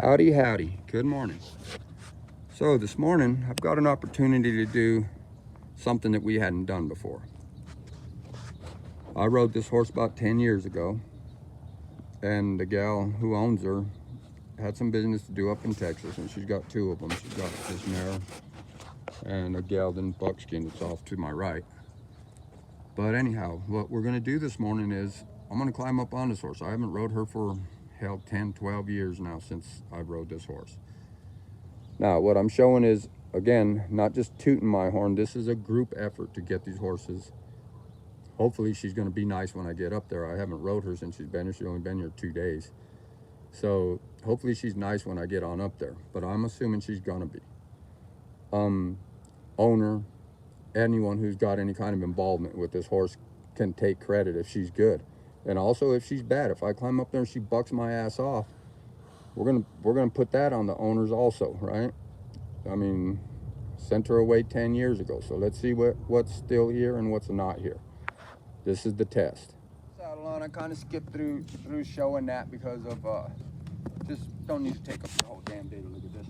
Howdy, howdy. Good morning. So this morning, I've got an opportunity to do something that we hadn't done before. I rode this horse about 10 years ago, and the gal who owns her had some business to do up in Texas, and she's got two of them. She's got this mare and a gelded buckskin that's off to my right. But anyhow, what we're going to do this morning is I'm going to climb up on this horse. I haven't rode her for 10, 12 years now since I've rode this horse. Now, what I'm showing is, again, not just tooting my horn. This is a group effort to get these horses. Hopefully she's going to be nice when I get up there. I haven't rode her since she's been here. She's only been here 2 days. So hopefully she's nice when I get on up there. But I'm assuming she's going to be. Owner, anyone who's got any kind of involvement with this horse can take credit if she's good. And also if she's bad. If I climb up there and she bucks my ass off, we're gonna put that on the owners also, right? I mean, sent her away 10 years ago. So let's see what's still here and what's not here. This is the test. Saddle on. I kind of skipped through showing that because of just don't need to take up the whole damn day to look at this.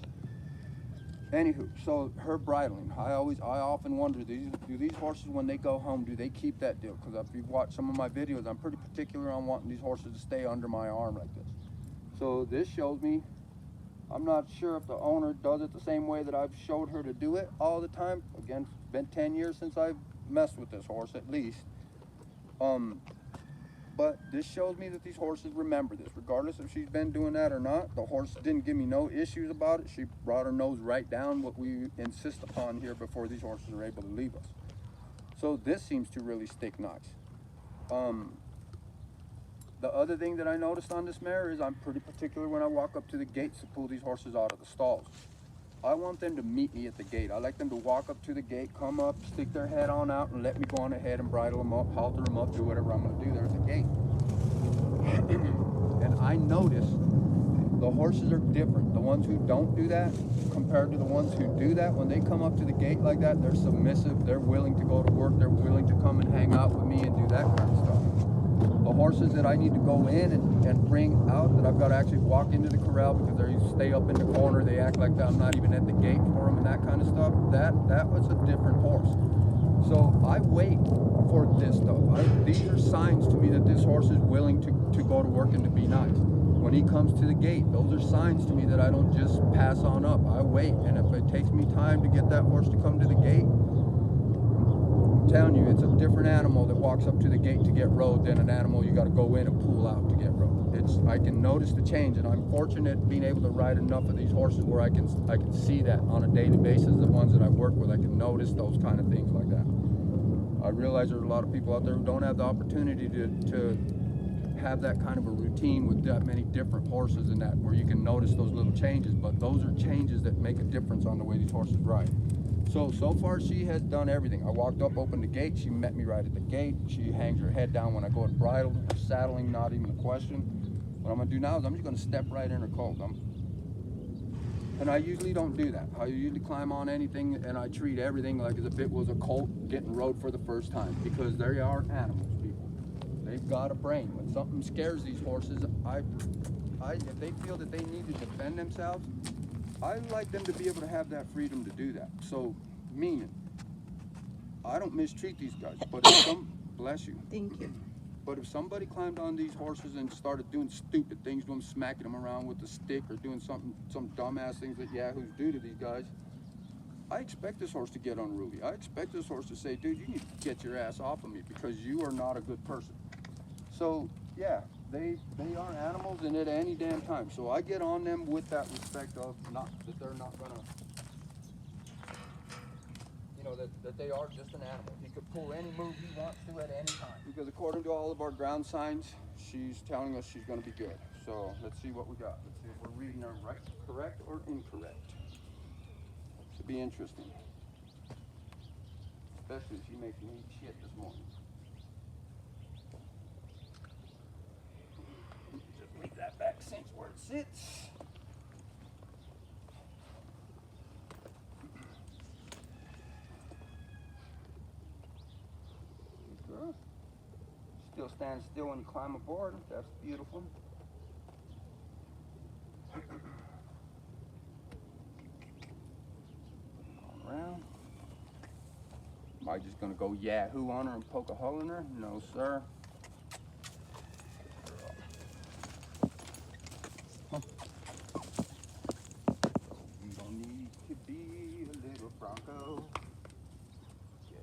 Anywho, so her bridling. I often wonder, do these horses, when they go home, do they keep that deal? Because if you've watched some of my videos, I'm pretty particular on wanting these horses to stay under my arm like this. So this shows me, I'm not sure if the owner does it the same way that I've showed her to do it all the time. Again, it's been 10 years since I've messed with this horse at least. But this shows me that these horses remember this. Regardless if she's been doing that or not, the horse didn't give me no issues about it. She brought her nose right down, what we insist upon here before these horses are able to leave us. So this seems to really stick nice. The other thing that I noticed on this mare is I'm pretty particular when I walk up to the gates to pull these horses out of the stalls. I want them to meet me at the gate. I like them to walk up to the gate, come up, stick their head on out, and let me go on ahead and bridle them up, halter them up, do whatever I'm going to do there at the gate. And I notice the horses are different. The ones who don't do that compared to the ones who do that, when they come up to the gate like that, they're submissive, they're willing to go to work, they're willing to come and hang out with me and do that kind of stuff. The horses that I need to go in and bring out, that I've got to actually walk into the corral because they stay up in the corner, they act like I'm not even at the gate for them and that kind of stuff, that was a different horse. So I wait for this stuff. These are signs to me that this horse is willing to go to work and to be nice. When he comes to the gate, those are signs to me that I don't just pass on up. I wait, and if it takes me time to get that horse to come to the gate, I'm telling you, it's a different animal that walks up to the gate to get rode than an animal you got to go in and pull out to get rode. I can notice the change, and I'm fortunate being able to ride enough of these horses where I can see that on a daily basis. The ones that I work with, I can notice those kind of things like that. I realize there's a lot of people out there who don't have the opportunity to have that kind of a routine with that many different horses and that, where you can notice those little changes, but those are changes that make a difference on the way these horses ride. So far she has done everything. I walked up, opened the gate, she met me right at the gate. She hangs her head down when I go to bridle. Her saddling, not even a question. What I'm gonna do now is I'm just gonna step right in her colt. And I usually don't do that. I usually climb on anything and I treat everything like as if it was a colt getting rode for the first time, because they are animals, people. They've got a brain. When something scares these horses, if they feel that they need to defend themselves, I like them to be able to have that freedom to do that. So, meaning, I don't mistreat these guys, but if bless you. Thank you. But if somebody climbed on these horses and started doing stupid things to them, smacking them around with a stick or doing some dumbass things that yahoos do to these guys, I expect this horse to get unruly. I expect this horse to say, dude, you need to get your ass off of me because you are not a good person. So, yeah, they are animals, and at any damn time. So I get on them with that respect of not that they're not gonna, you know, that they are just an animal. He could pull any move he wants to at any time. Because according to all of our ground signs, she's telling us she's gonna be good. So let's see what we got. Let's see if we're reading her right, correct or incorrect. Should be interesting. Especially if she makes me eat shit this morning. Leave that back cinch where it sits. Good. Still stand still when you climb aboard. That's beautiful. Am I just gonna go yahoo on her and poke a hole in her? No, sir. Huh. You don't need to be a little Bronco. Yeah.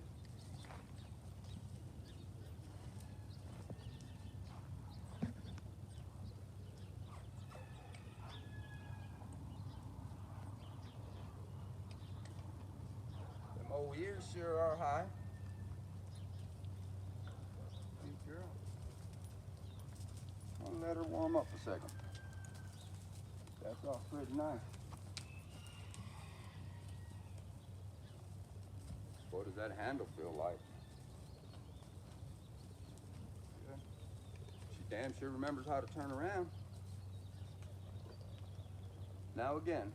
Them old ears sure are high. Good girl. I'll let her warm up a second. That's all pretty nice. What does that handle feel like? Good. She damn sure remembers how to turn around. Now again,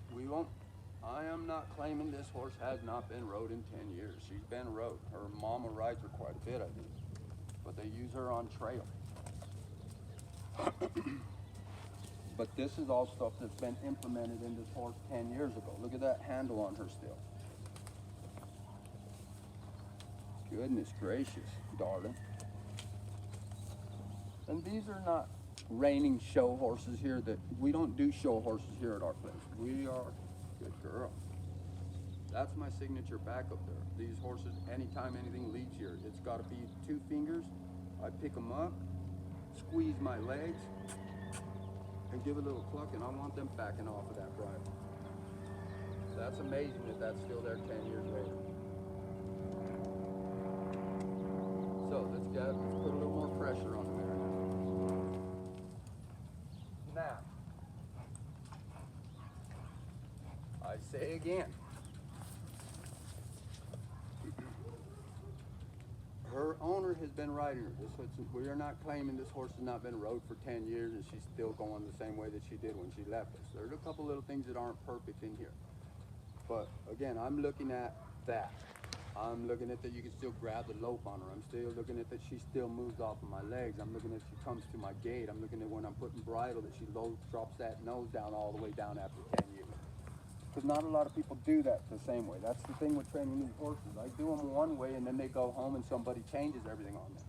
I am not claiming this horse has not been rode in 10 years. She's been rode. Her mama rides her quite a bit, I think. But they use her on trail. But this is all stuff that's been implemented in this horse 10 years ago. Look at that handle on her still. Goodness gracious, darling. And these are not reigning show horses here. That we don't do show horses here at our place. We are, good girl. That's my signature backup there. These horses, anytime anything leaves here, it's got to be 2 fingers. I pick them up, squeeze my legs, and give a little cluck, and I want them backing off of that bridle. That's amazing that that's still there 10 years later. So let's put a little more pressure on the mare. Now, I say again, her owner has been riding her. We are not claiming this horse has not been rode for 10 years and she's still going the same way that she did when she left us. There's a couple little things that aren't perfect in here. But again, I'm looking at that. I'm looking at that you can still grab the lope on her. I'm still looking at that she still moves off of my legs. I'm looking at she comes to my gait. I'm looking at when I'm putting bridle that she drops that nose down all the way down after 10 years. Because not a lot of people do that the same way. That's the thing with training new horses. I do them one way and then they go home and somebody changes everything on them.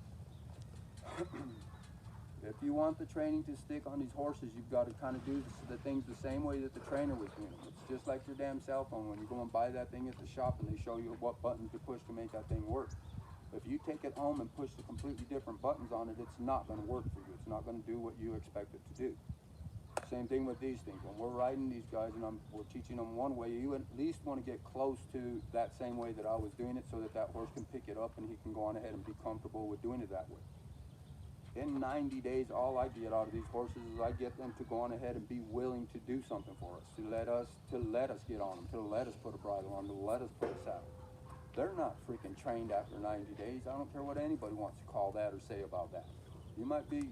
If you want the training to stick on these horses, you've got to kind of do the things the same way that the trainer was doing them. It's just like your damn cell phone. When you go and buy that thing at the shop and they show you what buttons to push to make that thing work. If you take it home and push the completely different buttons on it, it's not going to work for you. It's not going to do what you expect it to do. Same thing with these things. When we're riding these guys and we're teaching them one way, you at least want to get close to that same way that I was doing it so that that horse can pick it up and he can go on ahead and be comfortable with doing it that way. In 90 days, all I get out of these horses is I get them to go on ahead and be willing to do something for us, to let us get on them, to let us put a bridle on, to let us put a saddle. They're not freaking trained after 90 days. I don't care what anybody wants to call that or say about that. You might be,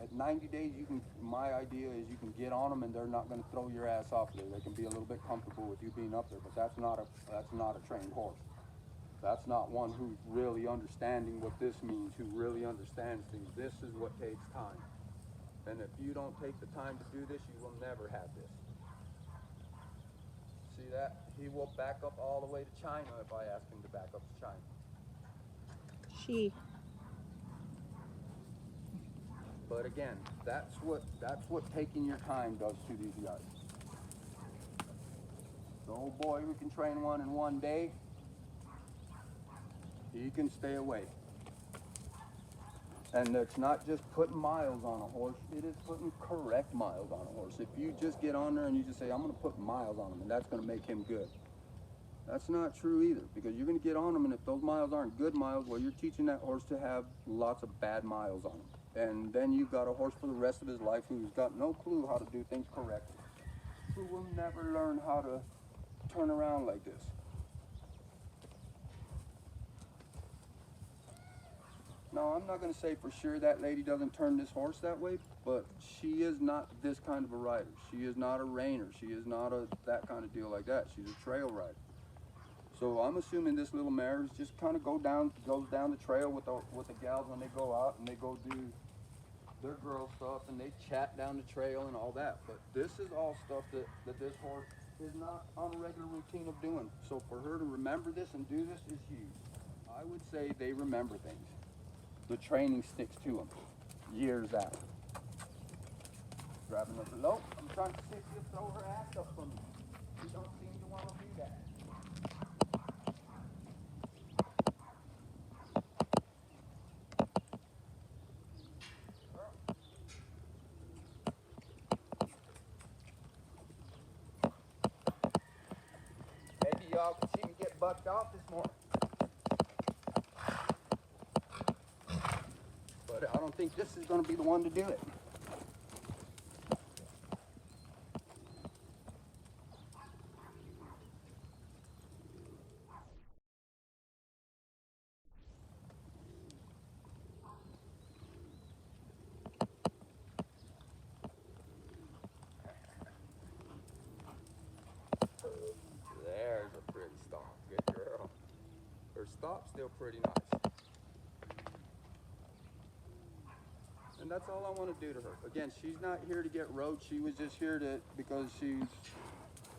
at 90 days, my idea is you can get on them and they're not going to throw your ass off there. They can be a little bit comfortable with you being up there, but that's not a trained horse. That's not one who's really understanding what this means, who really understands things. This is what takes time. And if you don't take the time to do this, you will never have this. See that? He will back up all the way to China if I ask him to back up to China. She. But again, that's what taking your time does to these guys. The old boy who can train one in one day, he can stay away. And it's not just putting miles on a horse, it is putting correct miles on a horse. If you just get on there and you just say, I'm going to put miles on him and that's going to make him good. That's not true either, because you're going to get on him and if those miles aren't good miles, well, you're teaching that horse to have lots of bad miles on him. And then you've got a horse for the rest of his life who's got no clue how to do things correctly, who will never learn how to turn around like this. Now, I'm not going to say for sure that lady doesn't turn this horse that way, but she is not this kind of a rider. She is not a reiner. She is not that kind of deal like that. She's a trail rider. So I'm assuming this little mare is just kind of goes down the trail with the gals when they go out and they go do their girl stuff and they chat down the trail and all that. But this is all stuff that this horse is not on a regular routine of doing. So for her to remember this and do this is huge. I would say they remember things. The training sticks to them years out. Grabbing another lope. I'm trying to see if she'll throw her ass up from me. She don't seem to want to do that. Maybe y'all can see me get bucked off this morning. But I don't think this is going to be the one to do it. There's a pretty stop. Good girl. Her stop's still pretty nice. And that's all I want to do to her. Again, she's not here to get rode. She was just here to, because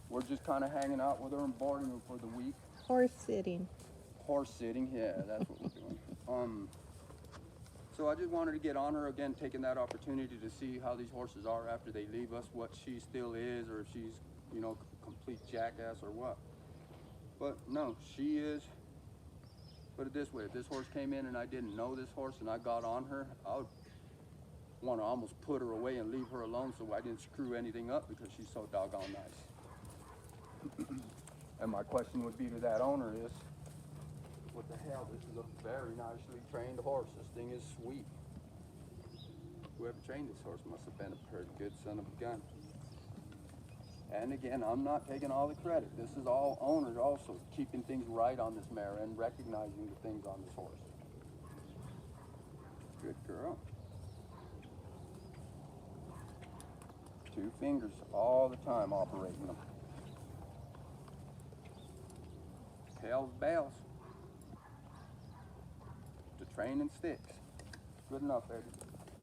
we're just kind of hanging out with her and boarding her for the week. Horse sitting. Horse sitting, yeah, that's what we're doing. So I just wanted to get on her again, taking that opportunity to see how these horses are after they leave us, what she still is, or if she's, you know, complete jackass or what. But no, she is. Put it this way, if this horse came in and I didn't know this horse and I got on her, I would want to almost put her away and leave her alone so I didn't screw anything up because she's so doggone nice. And my question would be to that owner is, what the hell, this is a very nicely trained horse. This thing is sweet. Whoever trained this horse must have been a pretty good son of a gun. And again, I'm not taking all the credit. This is all owners also keeping things right on this mare and recognizing the things on this horse. Good girl. 2 fingers all the time operating them. Tails, bells. The training sticks. Good enough, baby.